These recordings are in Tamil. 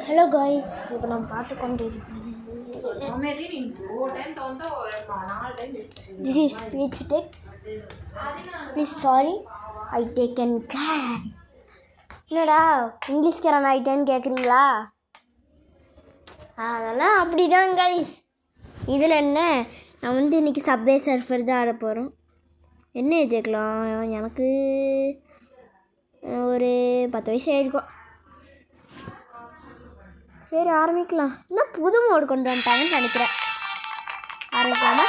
ஹலோ காய்ஸ், இப்போ நம்ம பார்த்து கொண்டிருக்கோம். This is speech text. Please sorry, I taken care. என்னடா இங்கிலீஷ்காரன் ஆகிட்டேன்னு கேட்குறீங்களா? அதெல்லாம் அப்படிதான் கைஸ். இதில் என்ன, நான் இன்றைக்கி சப்வே சர்ஃபர் தான் ஆட போகிறோம். என்ன ஏஜெக்கலாம், எனக்கு ஒரு 10 வயசு ஆகிருக்கும். சரி ஆரம்பிக்கலாம். இன்னும் புது மோடு கொண்டு வந்துட்டாங்கன்னு நினைக்கிறேன். ஆரம்பிக்கலாமா?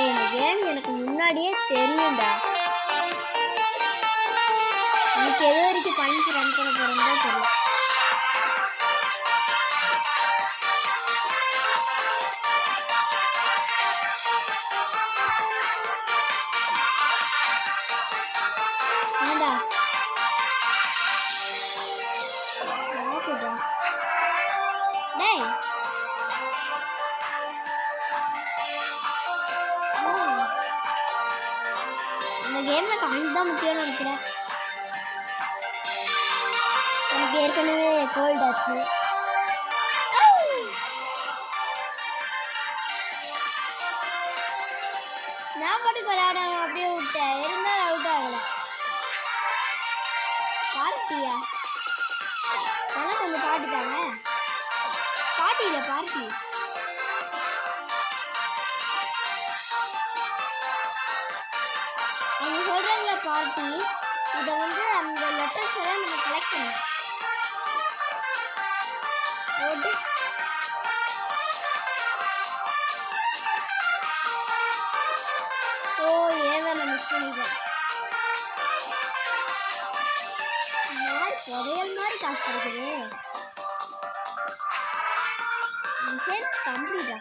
இந்த கேம் எனக்கு முன்னாடியே தெரியும்டா. எனக்கு எது வரைக்கும் பாயிண்ட்ஸ் ரன் பண்ண போகிறேன்னு தான் தெரியும். இந்த கேமில் காயின்ஸ் தான் முக்கியம்னு நினைக்கிறேன். எனக்கு ஏற்கனவே கோல்ட் ஆச்சு. நான் பாட்டுக்கு விளையாடாம அப்படியே விட்டேன். இருந்தால் அவுட் ஆகலை. பார்ட்டியா? எனக்கு கொஞ்சம் பாட்டு தாங்க. பார்ட்டியில் பார்ட்டி அவங்க சொல்கிறாங்கள பார்ட்டி. இதை வந்து அந்த லெட்டர்ஸ் எல்லாம் நம்ம கலெக்ட் பண்ணணும். ஓட்டு ஓ ஏன் நான் மிஸ் பண்ணிட்டேன். புதையல் மாதிரி காசு கிடைக்குது. மிஷன் கம்ப்ளீட்டா?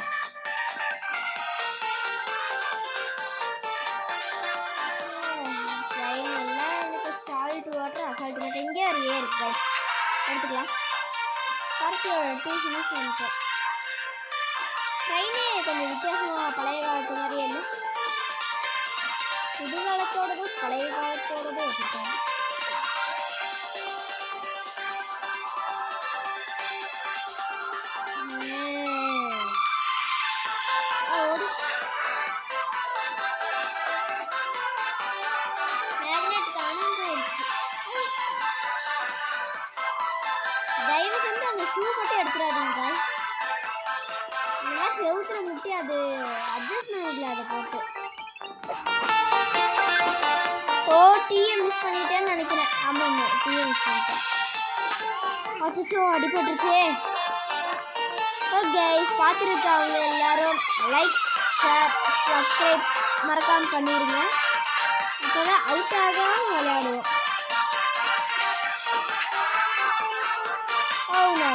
இங்கே ஒரு ஏ இருக்கு, எடுத்துக்கலாம். பார்ட்டியோட டூஸ் யூஸ் பண்ணிட்டோம். ட்ரெயினே கொஞ்சம் வித்தியாசமாக பழைய காலத்து மாதிரியே இல்லை. புது காலத்தோடது பழைய காலத்தோடது வச்சுருக்கோம். தயவு செஞ்சு அந்த ஷூ மட்டும் எடுத்துடாதீங்க. இதெல்லாம் செவுத்துல முட்டி அது அட்ஜஸ்ட் பண்ணல. அதை போட்டு டீயை மிஸ் பண்ணிட்டேன்னு நினைக்கிறேன். ஆமாம், டீயை மிஸ் பண்ணிட்டேன். அச்சோ அடிபட்டுருச்சே. ஓகே, பார்த்துருக்கவங்க எல்லாரும் லைக், ஷேர், சப்ஸ்கிரைப் மறக்காமல் பண்ணிடுங்க. அப்போ தான் அவுட் ஆகாமல் விளையாடுவோம். Oh no.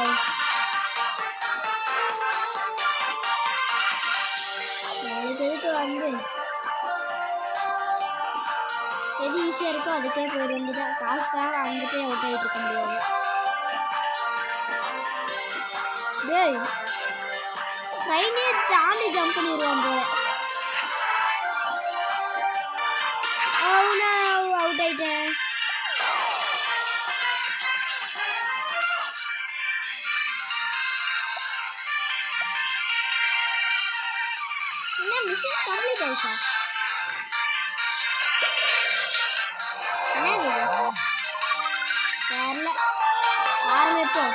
எதுக்கு வந்து எது ஈஸியாக இருக்கோ அதுக்கே போயிட வேண்டியதான். காசுக்காக அங்கிட்டே அவுட் ஆகிட்டு இருக்க முடியாது. டேய், ட்ரெயினே தாண்டி ஜம்ப் பண்ணிடுவான் போல. அவுட் ஆகிட்டேன். என்ன மிஷன் கம்ப்ளீட் ஆயிடுச்சா? என்னது தெரியல. ஆரம்பிப்போம்.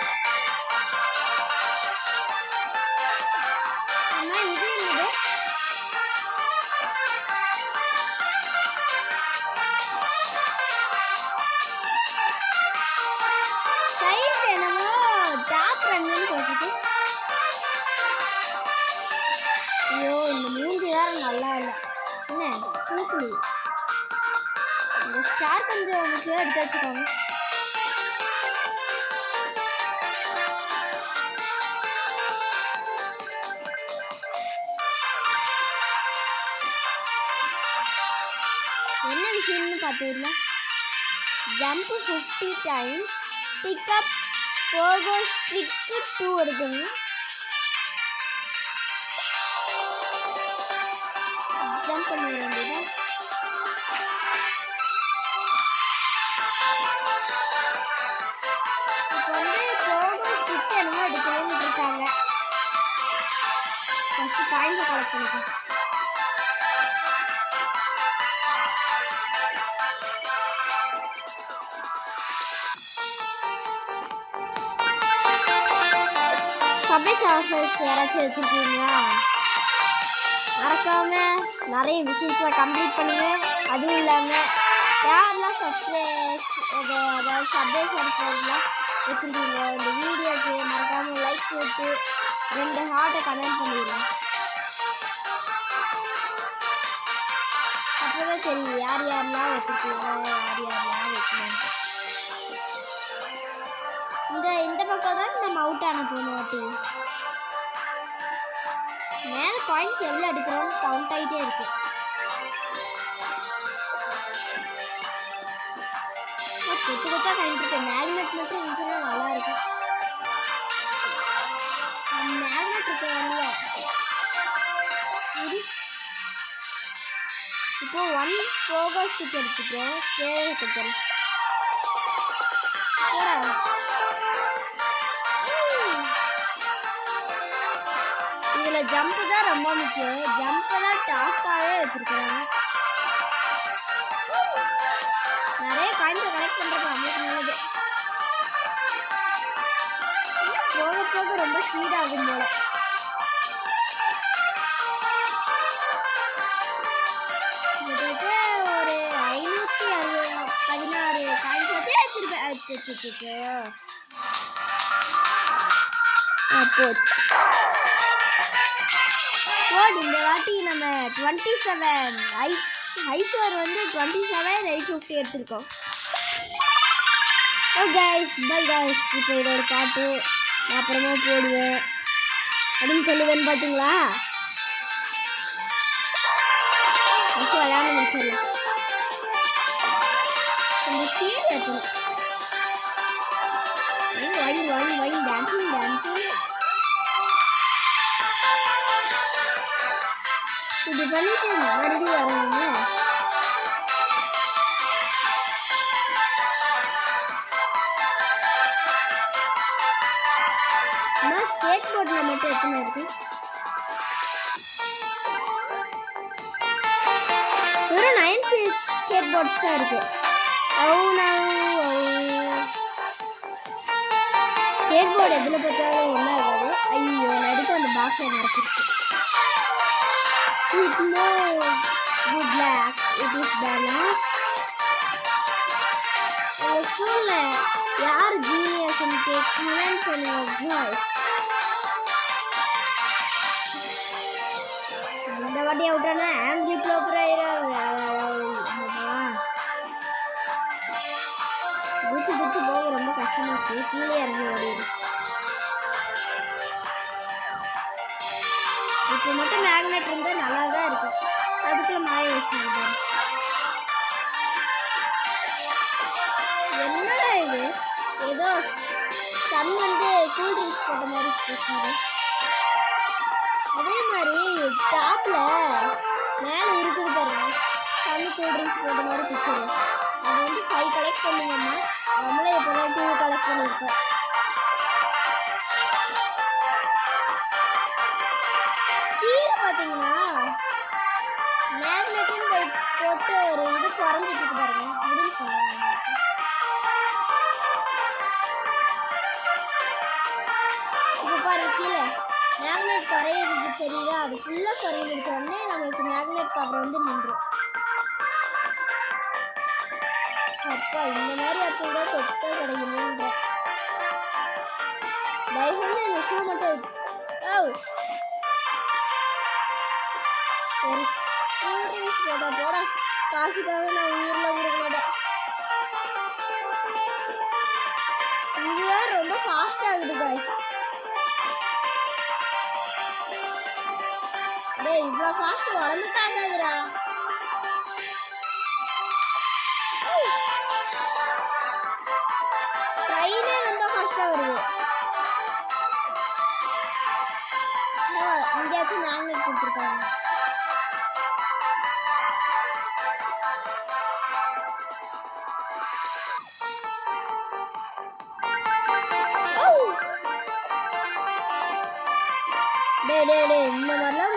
அம்மா இது என்னது? சைட் என்னமோ டாப் ரன்னு போட்டுட்டு. ஐயோ, இந்த மூஞ்சி வேற நல்லா இல்லை. என்ன தூக்குது? இந்த ஸ்டார் கொஞ்சம் முக்கியம் எடுத்து வச்சுக்கோங்க. என்ன விஷயம்னு பார்த்தீங்கன்னா, ஜம்ப் 50 டைம்ஸ், பிக்கப் 4 கோல், ட்ரிக்கு 2 எடுக்கணும். ஜம்ப் பண்ண வேண்டியது. காயின்ஸை கலெக்ட் பண்ணிக்கோ. சப்வே சர்ஃபர்ஸ் யாராச்சும் வச்சுருக்கீங்களா? மறக்காம நிறைய விஷயத்தை கம்ப்ளீட் பண்ணுங்க. அதுவும் இல்லாமல் யாரெல்லாம் அதாவது சப்வே சர்ஃபர்ஸ்லாம் வச்சுருக்கீங்க இந்த வீடியோக்கு மறக்காமல் லைக் போட்டு 2 ஹார்ட்டை கமெண்ட் பண்ணிடுங்க. அப்போதான் தெரியும் யார் யாரெல்லாம் வச்சுருக்கீங்க, யார் யாரெல்லாம் வைக்கணும். இந்த பக்கம் தான் நம்ம அவுட் ஆன போன வாட்டி மேலே பாயிண்ட்ஸ் எவ்வளோ எடுக்கிறோம் கவுண்ட் ஆகிட்டே இருக்கு. கொத்து கொத்தா கவுண்ட் இருக்கு. மேக்னெட் மட்டும் இருந்துச்சுன்னா நல்லா இருக்கும். மேக்னெட் இருக்க வரல. இப்போ 1 ப்ரோக்ரஸ் ஸ்டிக் எடுத்துக்கிறோம். சேவ் கொடுத்துறோம். இதில் ஜம்ப்பு தான் ரொம்ப முக்கியம். ஜம்ப்பை தான் டாஸ்காகவே வச்சுருக்குறாங்க. நிறைய காயின்ஸை கலெக்ட் பண்ணுறது நம்மளுக்கு நல்லது. போக போக ரொம்ப ஸ்பீடாகும் போல. ஒரு 516 காயின்ஸ் வச்சு வச்சுருப்பேன். இந்த வாட்டி நம்ம 27 ஐஸ்வர் வந்து 27 850 எடுத்திருக்கோம். Guys bye guys. இப்போ இதோட பாட்டு நான் அப்புறமா போடுவேன் அப்படின்னு சொல்லுவேன்னு பார்த்தீங்களா? இப்போ விளையாட முடிச்சிடலாம். இந்த ஸ்பீட் வைக்கணும். வாங்கி டான்ஸிங் இது பண்ணிட்டு மறுபடியும் வரணுங்க. ஸ்கேட் போர்டில் மட்டும் எத்தனை இருக்கு? ஒரு 9 ஸ்கேட் போர்ட்ஸ் தான் இருக்கு. ஸ்கேட் போர்டு எதில் பார்த்தாலும் என்ன ஆகாது. ஐயோ நடுக்க அந்த பாக்ஸை நடத்திருக்கு. With no good luck, it is bad luck. ஸ்கூல்ல யார் ஜீனியஸ்ன்னு கமெண்ட் பண்ணுங்க. இந்த வாட்டி அவுட்டானா ஆங்கிரி ப்ளோப்பர் குச்சி குச்சி போக ரொம்ப கஷ்டமா இருக்கு. கீழே இறங்கி ஓடிடு. இப்போ மட்டும் மேக்னெட் இருந்தால் நல்லா தான் இருக்கும். அதுக்குள்ள மாய வச்சுருங்க. என்னடா இது ஏதோ சன் வந்து கூல் ட்ரிங்க்ஸ் போட்ட மாதிரி பேசுது. அதே மாதிரி டாப்பில் மேலே இருக்குது பாருங்க சன் கூல் ட்ரிங்க்ஸ் போட்ட மாதிரி பிக்சரு. அது வந்து 5 கலெக்ட் பண்ணுங்கன்னா நம்மளே இப்போ தான் 2 கலெக்ட் பண்ணியிருக்கோம். பார்த்தீங்கன்னா மேக்னெட்டின் போட்டு ஒரு இது குறைஞ்சிட்டு பாருங்க அப்படின்னு சொல்லுவாங்க. இப்போ பாருங்க கீழே மேக்னெட் குறையிறது தெரியுதா? அது ஃபுல்லாக குறைஞ்சிருக்க உடனே நம்மளுக்கு மேக்னெட் பவர் வந்து நின்றுடும். அப்பா இந்த மாதிரி அப்போ தான் சொத்தை கிடைக்கணுன்ற தயவு வந்து இந்த ஷூ மட்டும் போட காசுக்காக நான் உயிரில் கொடுக்க மாட்டேன். இதுதான் ரொம்ப ஃபாஸ்ட் ஆகுது காய்ஸ். டேய் இவ்வளோ ஃபாஸ்ட் உடம்புக்கு ஆகாதுடா. ட்ரெயினே ரொம்ப ஃபாஸ்ட்டாக வருது. எங்கேயாச்சும் மேக்னெட் கொடுத்துருக்காங்க. டே இந்த மாதிரிலாம்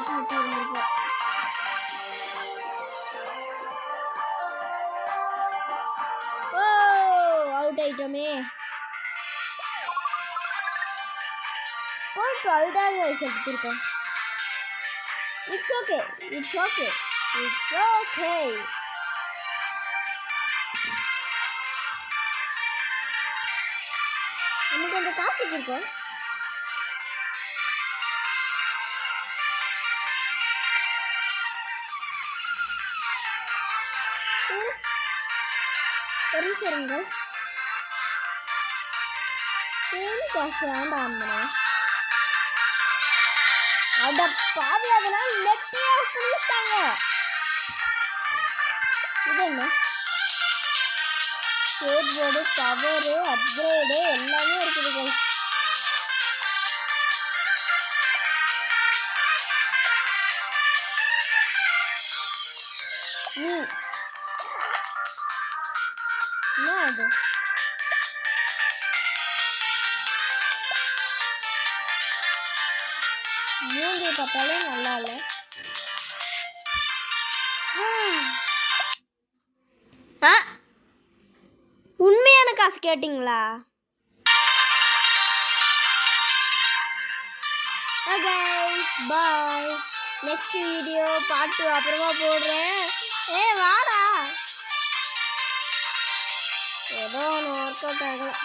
காசு மட்டும் இருந்திருப்போம். ஓ அவுட் ஆயிட்டோமே. ஒரு 12 தான் எடுத்துருக்கோம். It's okay, it's okay, it's okay. நமக்கு அந்த காசு இருக்கோம். சரிங்க காசு வேண்டாம். அட பாவி, அதெல்லாம் நெட்டே சொல்லிட்டாங்க. இது என்ன ஸ்கேட் போர்டு, கவரு, அப்கிரேடு எல்லாமே இருக்குது. என்ன அது? மூஞ்சி பார்த்தாலே நல்லா இல்லை. உண்மையான காசு கேட்டிங்களா? Okay bye. Next video part 2 அப்புறமா போடுறேன். வாடா. ஏதோ ஒன்று ஒர்க் அவுட் ஆகலாம்.